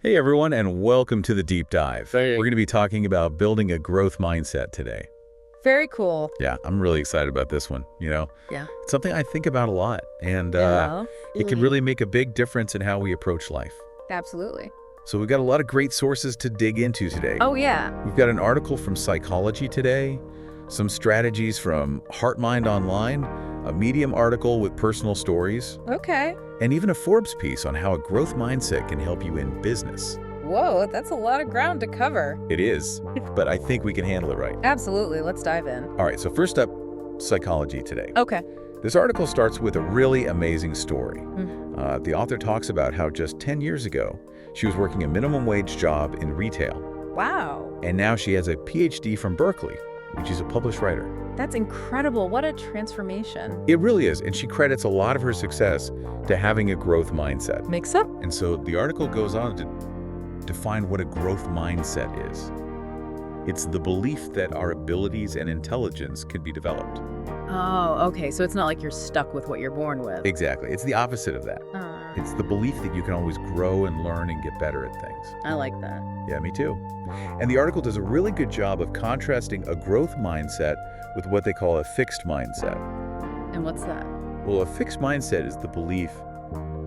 Hey everyone, and welcome to the Deep Dive. Hey. We're going to be talking about building a growth mindset today. Very cool. Yeah, I'm really excited about this one. Yeah. It's something I think about a lot, and Yeah. it can really make a big difference in how we approach life. Absolutely. So we've got a lot of great sources to dig into today. Oh, yeah. We've got an article from Psychology Today, some strategies from Heart Mind Online, a Medium article with personal stories, Okay. and even a Forbes piece on how a growth mindset can help you in business. Whoa, that's a lot of ground to cover. It is, but I think we can handle it right. Absolutely. Let's dive in. All right, so first up, Psychology Today. Okay. This article starts with a really amazing story. Mhm. The author talks about how just 10 years ago, she was working a minimum wage job in retail, Wow. and now she has a PhD from Berkeley, and she's a published writer. That's incredible. What a transformation. It really is, and she credits a lot of her success to having a growth mindset. Makes up. And so the article goes on to define what a growth mindset is. It's the belief that our abilities and intelligence can be developed. Oh, okay. So it's not like you're stuck with what you're born with. Exactly. It's the opposite of that. It's the belief that you can always grow and learn and get better at things. I like that. Yeah, me too. And the article does a really good job of contrasting a growth mindset with what they call a fixed mindset. And what's that? Well, a fixed mindset is the belief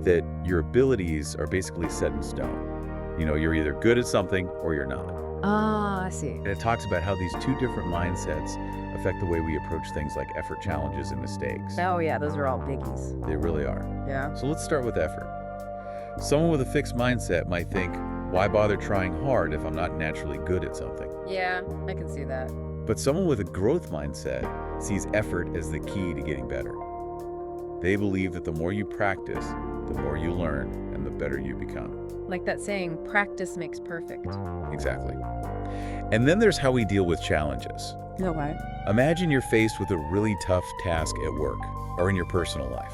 that your abilities are basically set in stone. You're either good at something or you're not. Ah, I see. And it talks about how these two different mindsets affect the way we approach things like effort challenges and mistakes. Oh, yeah. Those are all biggies. They really are. Yeah. So let's start with effort. Someone with a fixed mindset might think, why bother trying hard if I'm not naturally good at something? Yeah, I can see that. But someone with a growth mindset sees effort as the key to getting better. They believe that the more you practice, the more you learn, and the better you become. Like that saying, practice makes perfect. Exactly. And then there's how we deal with challenges. No way. Imagine you're faced with a really tough task at work or in your personal life.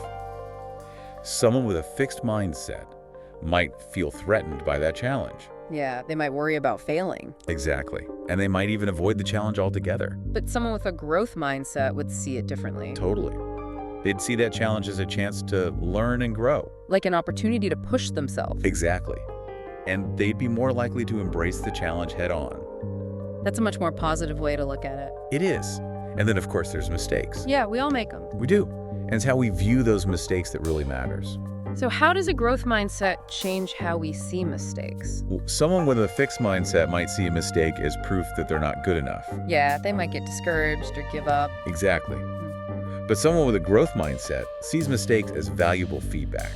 Someone with a fixed mindset might feel threatened by that challenge. Yeah, they might worry about failing. Exactly. And they might even avoid the challenge altogether. But someone with a growth mindset would see it differently. Totally. They'd see that challenge as a chance to learn and grow. Like an opportunity to push themselves. Exactly. And they'd be more likely to embrace the challenge head on. That's a much more positive way to look at it. It is. And then, of course, there's mistakes. Yeah, we all make them. We do. And it's how we view those mistakes that really matters. So how does a growth mindset change how we see mistakes? Someone with a fixed mindset might see a mistake as proof that they're not good enough. Yeah, they might get discouraged or give up. Exactly. But someone with a growth mindset sees mistakes as valuable feedback.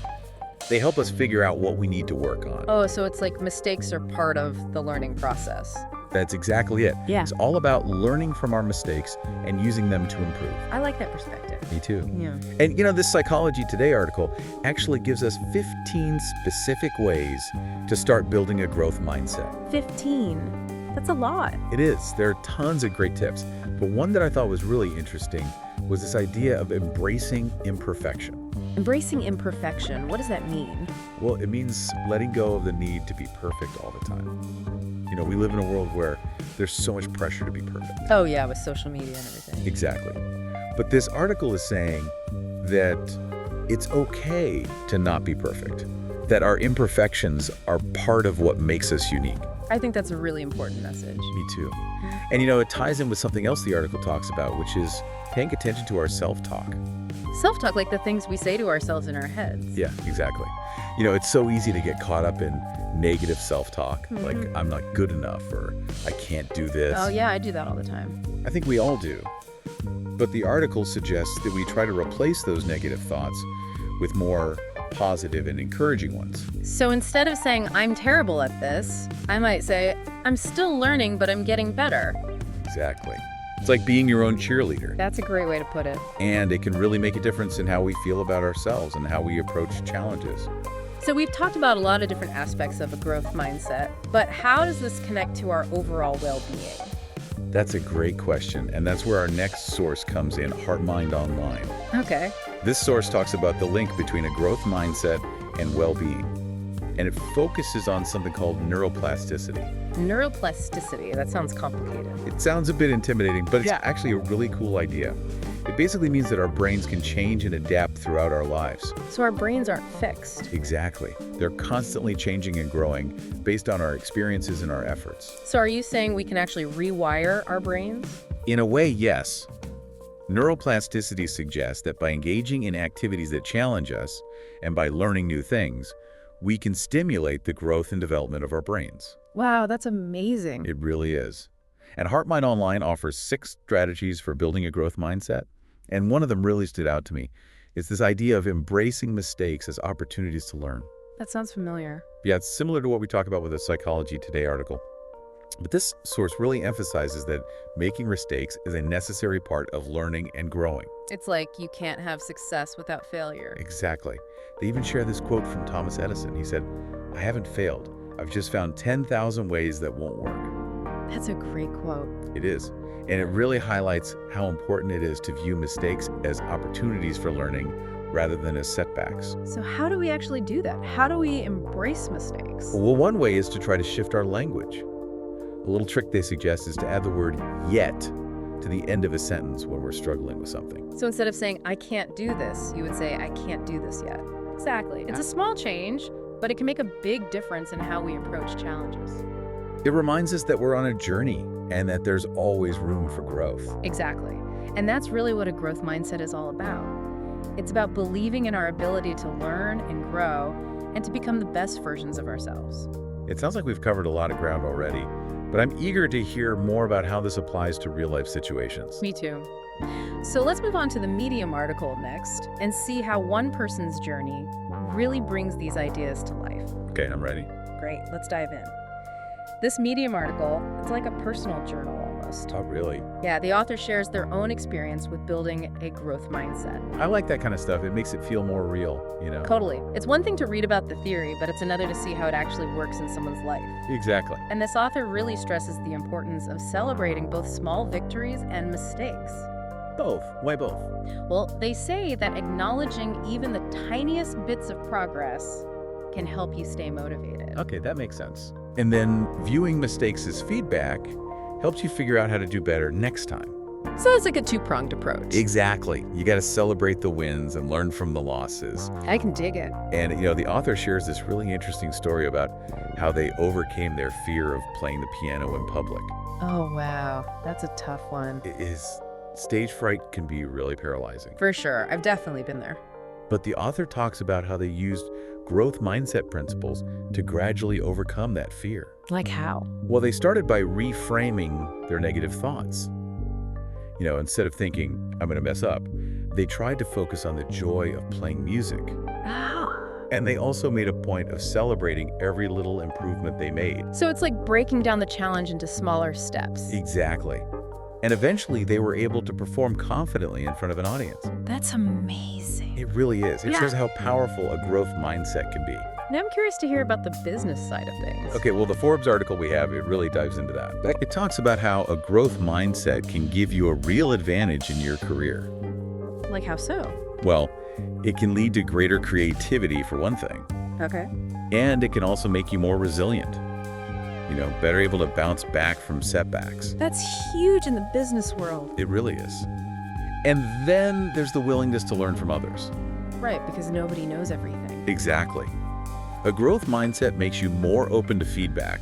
They help us figure out what we need to work on. Oh, so it's like mistakes are part of the learning process. That's exactly it. Yeah. It's all about learning from our mistakes and using them to improve. I like that perspective. Me too. Yeah. And this Psychology Today article actually gives us 15 specific ways to start building a growth mindset. 15. That's a lot. It is. There are tons of great tips. But one that I thought was really interesting was this idea of embracing imperfection. Embracing imperfection, what does that mean? Well, it means letting go of the need to be perfect all the time. We live in a world where there's so much pressure to be perfect. Oh yeah, with social media and everything. Exactly. But this article is saying that it's okay to not be perfect, that our imperfections are part of what makes us unique. I think that's a really important message. Me too. And it ties in with something else the article talks about, which is paying attention to our self-talk. Self-talk, like the things we say to ourselves in our heads. Yeah, exactly. It's so easy to get caught up in negative self-talk, like I'm not good enough or I can't do this. Oh yeah, I do that all the time. I think we all do. But the article suggests that we try to replace those negative thoughts with more positive and encouraging ones. So instead of saying, I'm terrible at this, I might say, I'm still learning, but I'm getting better. Exactly. It's like being your own cheerleader. That's a great way to put it. And it can really make a difference in how we feel about ourselves and how we approach challenges. So we've talked about a lot of different aspects of a growth mindset, but how does this connect to our overall well-being? That's a great question, and that's where our next source comes in, Heart Mind Online. Okay. This source talks about the link between a growth mindset and well-being, and it focuses on something called neuroplasticity. Neuroplasticity, that sounds complicated. It sounds a bit intimidating, but it's actually a really cool idea. It basically means that our brains can change and adapt throughout our lives. So our brains aren't fixed. Exactly. They're constantly changing and growing based on our experiences and our efforts. So are you saying we can actually rewire our brains? In a way, yes. Neuroplasticity suggests that by engaging in activities that challenge us and by learning new things, we can stimulate the growth and development of our brains. Wow, that's amazing. It really is. And HeartMind Online offers 6 strategies for building a growth mindset. And one of them really stood out to me. It's this idea of embracing mistakes as opportunities to learn. That sounds familiar. Yeah, it's similar to what we talk about with the Psychology Today article. But this source really emphasizes that making mistakes is a necessary part of learning and growing. It's like you can't have success without failure. Exactly. They even share this quote from Thomas Edison. He said, "I haven't failed. I've just found 10,000 ways that won't work." That's a great quote. It is. And it really highlights how important it is to view mistakes as opportunities for learning rather than as setbacks. So how do we actually do that? How do we embrace mistakes? Well, one way is to try to shift our language. A little trick they suggest is to add the word yet to the end of a sentence when we're struggling with something. So instead of saying, I can't do this, you would say, I can't do this yet. Exactly. It's a small change, but it can make a big difference in how we approach challenges. It reminds us that we're on a journey and that there's always room for growth. Exactly. And that's really what a growth mindset is all about. It's about believing in our ability to learn and grow and to become the best versions of ourselves. It sounds like we've covered a lot of ground already, but I'm eager to hear more about how this applies to real-life situations. Me too. So let's move on to the Medium article next and see how one person's journey really brings these ideas to life. Okay, I'm ready. Great, let's dive in. This Medium article, it's like a personal journal almost. Oh, really? Yeah, the author shares their own experience with building a growth mindset. I like that kind of stuff. It makes it feel more real, you know? Totally. It's one thing to read about the theory, but it's another to see how it actually works in someone's life. Exactly. And this author really stresses the importance of celebrating both small victories and mistakes. Both. Why both? Well, they say that acknowledging even the tiniest bits of progress can help you stay motivated. Okay, that makes sense. And then viewing mistakes as feedback helps you figure out how to do better next time. So it's like a two-pronged approach. Exactly. You got to celebrate the wins and learn from the losses. I can dig it. And, the author shares this really interesting story about how they overcame their fear of playing the piano in public. Oh, wow. That's a tough one. It is. Stage fright can be really paralyzing. For sure. I've definitely been there. But the author talks about how they used growth mindset principles to gradually overcome that fear. Like how? Well, they started by reframing their negative thoughts. Instead of thinking, I'm going to mess up, they tried to focus on the joy of playing music. Oh. And they also made a point of celebrating every little improvement they made. So it's like breaking down the challenge into smaller steps. Exactly. And eventually, they were able to perform confidently in front of an audience. That's amazing. It really is. It shows how powerful a growth mindset can be. Now I'm curious to hear about the business side of things. Okay, well, the Forbes article we have, it really dives into that. It talks about how a growth mindset can give you a real advantage in your career. Like how so? Well, it can lead to greater creativity, for one thing. Okay. And it can also make you more resilient. Better able to bounce back from setbacks. That's huge in the business world. It really is. And then there's the willingness to learn from others. Right, because nobody knows everything. Exactly. A growth mindset makes you more open to feedback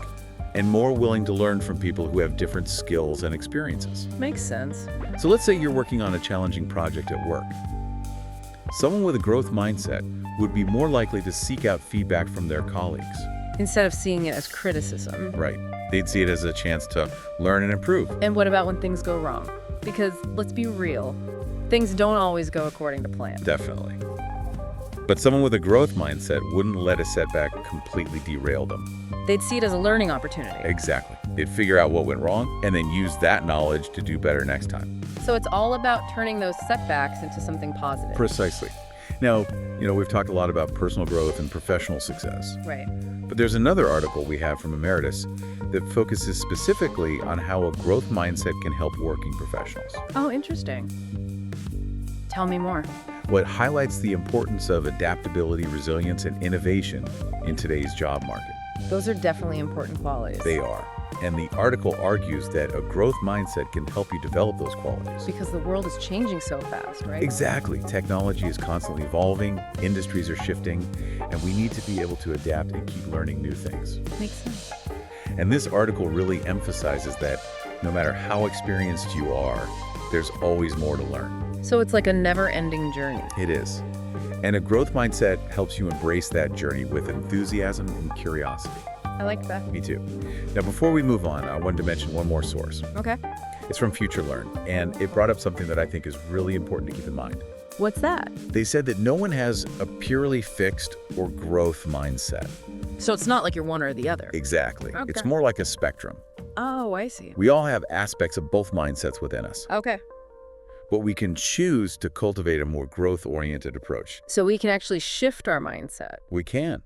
and more willing to learn from people who have different skills and experiences. Makes sense. So let's say you're working on a challenging project at work. Someone with a growth mindset would be more likely to seek out feedback from their colleagues. Instead of seeing it as criticism. Right. They'd see it as a chance to learn and improve. And what about when things go wrong? Because let's be real, things don't always go according to plan. Definitely. But someone with a growth mindset wouldn't let a setback completely derail them. They'd see it as a learning opportunity. Exactly. They'd figure out what went wrong and then use that knowledge to do better next time. So it's all about turning those setbacks into something positive. Precisely. Now, we've talked a lot about personal growth and professional success. Right. But there's another article we have from Emeritus that focuses specifically on how a growth mindset can help working professionals. Oh, interesting. Tell me more. What highlights the importance of adaptability, resilience, and innovation in today's job market. Those are definitely important qualities. They are. And the article argues that a growth mindset can help you develop those qualities. Because the world is changing so fast, right? Exactly. Technology is constantly evolving, industries are shifting, and we need to be able to adapt and keep learning new things. Makes sense. And this article really emphasizes that no matter how experienced you are, there's always more to learn. So it's like a never-ending journey. It is. And a growth mindset helps you embrace that journey with enthusiasm and curiosity. I like that. Me too. Now, before we move on, I wanted to mention one more source. Okay. It's from FutureLearn, and it brought up something that I think is really important to keep in mind. What's that? They said that no one has a purely fixed or growth mindset. So it's not like you're one or the other. Exactly. Okay. It's more like a spectrum. Oh, I see. We all have aspects of both mindsets within us, Okay. but we can choose to cultivate a more growth-oriented approach. So we can actually shift our mindset. We can.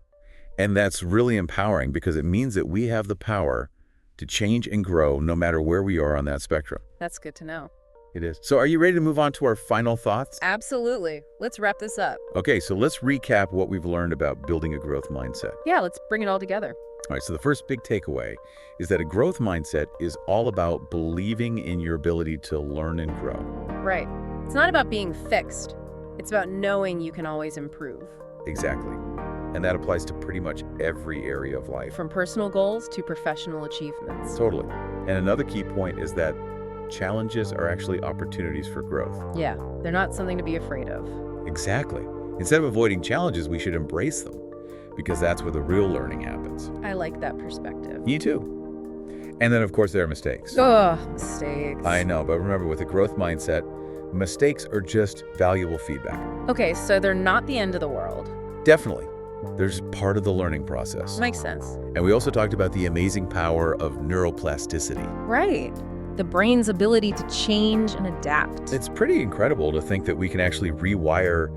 And that's really empowering because it means that we have the power to change and grow no matter where we are on that spectrum. That's good to know. It is. So are you ready to move on to our final thoughts? Absolutely. Let's wrap this up. Okay, so let's recap what we've learned about building a growth mindset. Yeah, let's bring it all together. All right, so the first big takeaway is that a growth mindset is all about believing in your ability to learn and grow. Right. It's not about being fixed. It's about knowing you can always improve. Exactly. And that applies to pretty much every area of life. From personal goals to professional achievements. Totally. And another key point is that challenges are actually opportunities for growth. Yeah, they're not something to be afraid of. Exactly. Instead of avoiding challenges, we should embrace them because that's where the real learning happens. I like that perspective. Me too. And then, of course, there are mistakes. Ugh, mistakes. I know, but remember, with a growth mindset, mistakes are just valuable feedback. Okay, so they're not the end of the world. Definitely. They're just part of the learning process. Makes sense. And we also talked about the amazing power of neuroplasticity. Right. The brain's ability to change and adapt. It's pretty incredible to think that we can actually rewire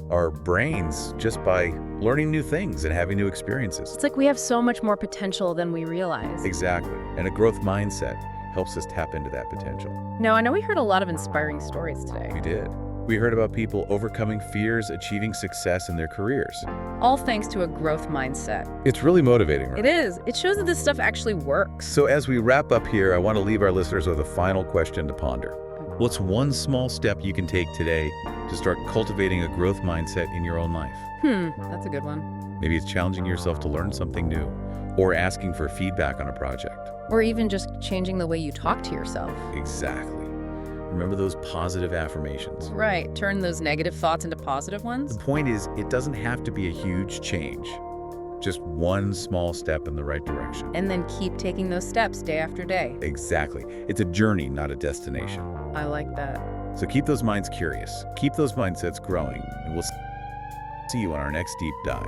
our brains just by learning new things and having new experiences. It's like we have so much more potential than we realize. Exactly. And a growth mindset helps us tap into that potential. Now, I know we heard a lot of inspiring stories today. We did. We heard about people overcoming fears, achieving success in their careers. All thanks to a growth mindset. It's really motivating, right? It is. It shows that this stuff actually works. So as we wrap up here, I want to leave our listeners with a final question to ponder. What's one small step you can take today to start cultivating a growth mindset in your own life? That's a good one. Maybe it's challenging yourself to learn something new, or asking for feedback on a project. Or even just changing the way you talk to yourself. Exactly. Remember those positive affirmations. Right. Turn those negative thoughts into positive ones. The point is, it doesn't have to be a huge change. Just one small step in the right direction. And then keep taking those steps day after day. Exactly. It's a journey, not a destination. I like that. So keep those minds curious, keep those mindsets growing, and we'll see you on our next deep dive.